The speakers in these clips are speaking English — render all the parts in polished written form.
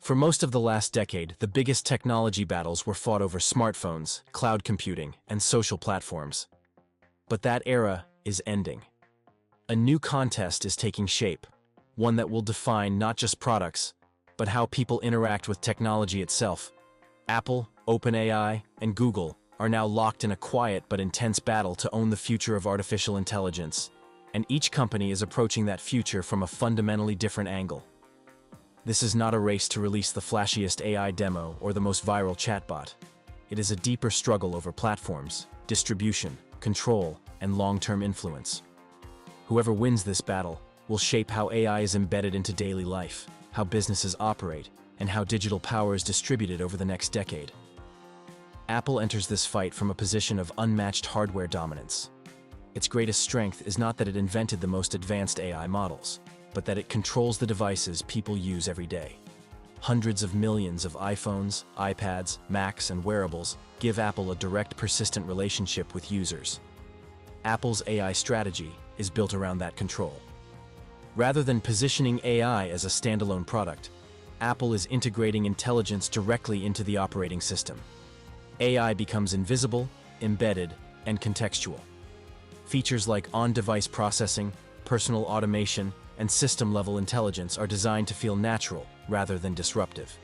For most of the last decade, the biggest technology battles were fought over smartphones, cloud computing, and social platforms. But that era is ending. A new contest is taking shape, one that will define not just products, but how people interact with technology itself. Apple, OpenAI, and Google are now locked in a quiet but intense battle to own the future of artificial intelligence, and each company is approaching that future from a fundamentally different angle. This is not a race to release the flashiest AI demo or the most viral chatbot. It is a deeper struggle over platforms, distribution, control, and long-term influence. Whoever wins this battle will shape how AI is embedded into daily life, how businesses operate, and how digital power is distributed over the next decade. Apple enters this fight from a position of unmatched hardware dominance. Its greatest strength is not that it invented the most advanced AI models, but that it controls the devices people use every day. Hundreds of millions of iPhones, iPads, Macs, and wearables give Apple a direct, persistent relationship with users. Apple's AI strategy is built around that control. Rather than positioning AI as a standalone product, Apple is integrating intelligence directly into the operating system. AI becomes invisible, embedded, and contextual. Features like on-device processing, personal automation, and system-level intelligence are designed to feel natural rather than disruptive.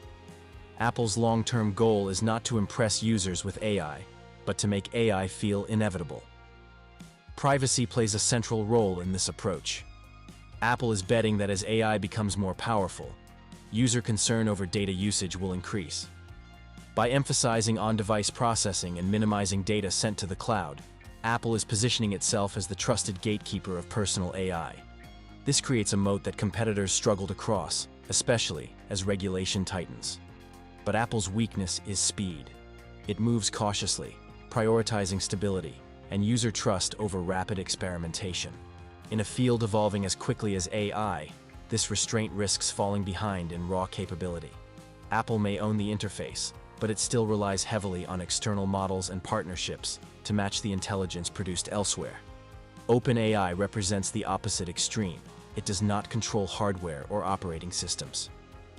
Apple's long-term goal is not to impress users with AI, but to make AI feel inevitable. Privacy plays a central role in this approach. Apple is betting that as AI becomes more powerful, user concern over data usage will increase. By emphasizing on-device processing and minimizing data sent to the cloud, Apple is positioning itself as the trusted gatekeeper of personal AI. This creates a moat that competitors struggle to cross, especially as regulation tightens. But Apple's weakness is speed. It moves cautiously, prioritizing stability and user trust over rapid experimentation. In a field evolving as quickly as AI, this restraint risks falling behind in raw capability. Apple may own the interface, but it still relies heavily on external models and partnerships to match the intelligence produced elsewhere. OpenAI represents the opposite extreme. It does not control hardware or operating systems.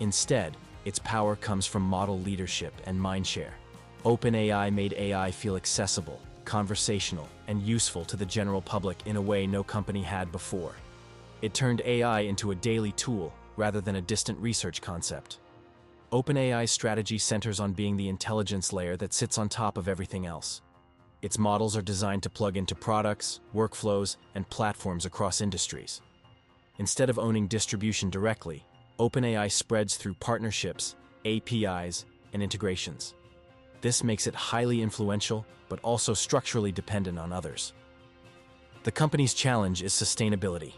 Instead, its power comes from model leadership and mindshare. OpenAI made AI feel accessible, conversational, and useful to the general public in a way no company had before. It turned AI into a daily tool rather than a distant research concept. OpenAI's strategy centers on being the intelligence layer that sits on top of everything else. Its models are designed to plug into products, workflows, and platforms across industries. Instead of owning distribution directly, OpenAI spreads through partnerships, APIs, and integrations. This makes it highly influential, but also structurally dependent on others. The company's challenge is sustainability.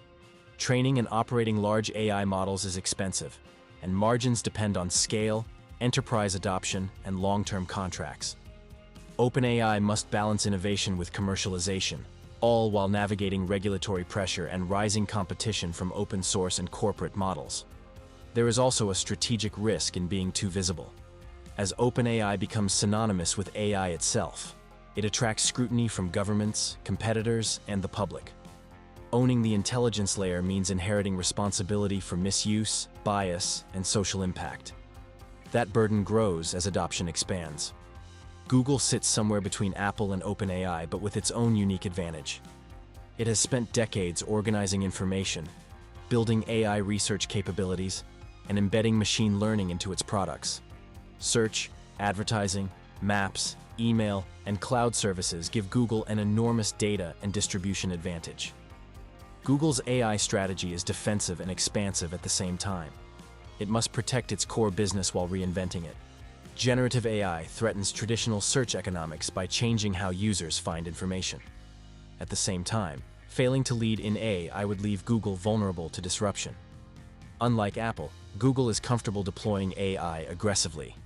Training and operating large AI models is expensive, and margins depend on scale, enterprise adoption, and long-term contracts. OpenAI must balance innovation with commercialization, all while navigating regulatory pressure and rising competition from open source and corporate models. There is also a strategic risk in being too visible. As OpenAI becomes synonymous with AI itself, it attracts scrutiny from governments, competitors, and the public. Owning the intelligence layer means inheriting responsibility for misuse, bias, and social impact. That burden grows as adoption expands. Google sits somewhere between Apple and OpenAI, but with its own unique advantage. It has spent decades organizing information, building AI research capabilities, and embedding machine learning into its products. Search, advertising, maps, email, and cloud services give Google an enormous data and distribution advantage. Google's AI strategy is defensive and expansive at the same time. It must protect its core business while reinventing it. Generative AI threatens traditional search economics by changing how users find information. At the same time, failing to lead in AI would leave Google vulnerable to disruption. Unlike Apple, Google is comfortable deploying AI aggressively,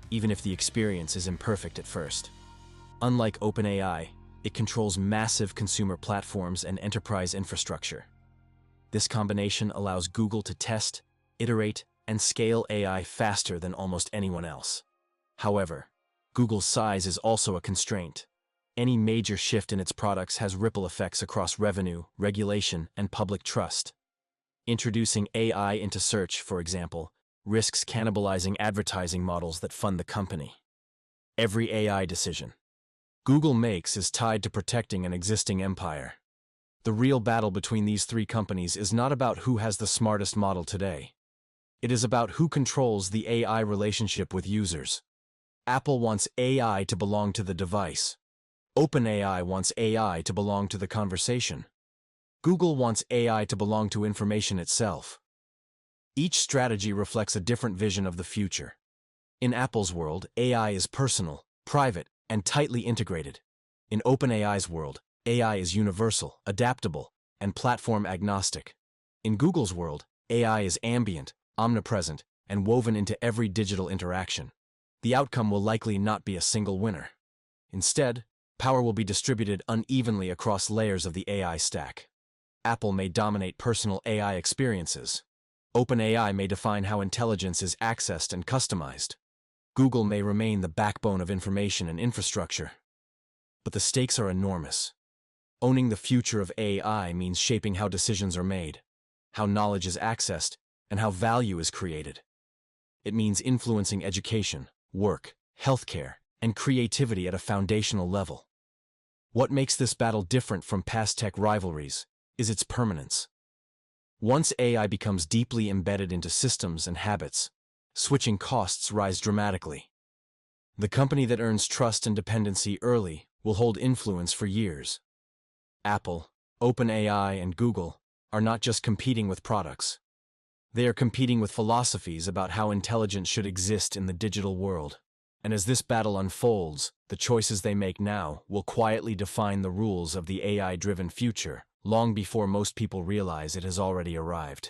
even if the experience is imperfect at first. Unlike OpenAI, it controls massive consumer platforms and enterprise infrastructure. This combination allows Google to test, iterate, and scale AI faster than almost anyone else. However, Google's size is also a constraint. Any major shift in its products has ripple effects across revenue, regulation, and public trust. Introducing AI into search, for example, risks cannibalizing advertising models that fund the company. Every AI decision Google makes is tied to protecting an existing empire. The real battle between these three companies is not about who has the smartest model today. It is about who controls the AI relationship with users. Apple wants AI to belong to the device. OpenAI wants AI to belong to the conversation. Google wants AI to belong to information itself. Each strategy reflects a different vision of the future. In Apple's world, AI is personal, private, and tightly integrated. In OpenAI's world, AI is universal, adaptable, and platform agnostic. In Google's world, AI is ambient, omnipresent, and woven into every digital interaction. The outcome will likely not be a single winner. Instead, power will be distributed unevenly across layers of the AI stack. Apple may dominate personal AI experiences. OpenAI may define how intelligence is accessed and customized. Google may remain the backbone of information and infrastructure. But the stakes are enormous. Owning the future of AI means shaping how decisions are made, how knowledge is accessed, and how value is created. It means influencing education, work, healthcare, and creativity at a foundational level. What makes this battle different from past tech rivalries is its permanence. Once AI becomes deeply embedded into systems and habits, switching costs rise dramatically. The company that earns trust and dependency early will hold influence for years. Apple, OpenAI, and Google are not just competing with products. They are competing with philosophies about how intelligence should exist in the digital world. And as this battle unfolds, the choices they make now will quietly define the rules of the AI-driven future, long before most people realize it has already arrived.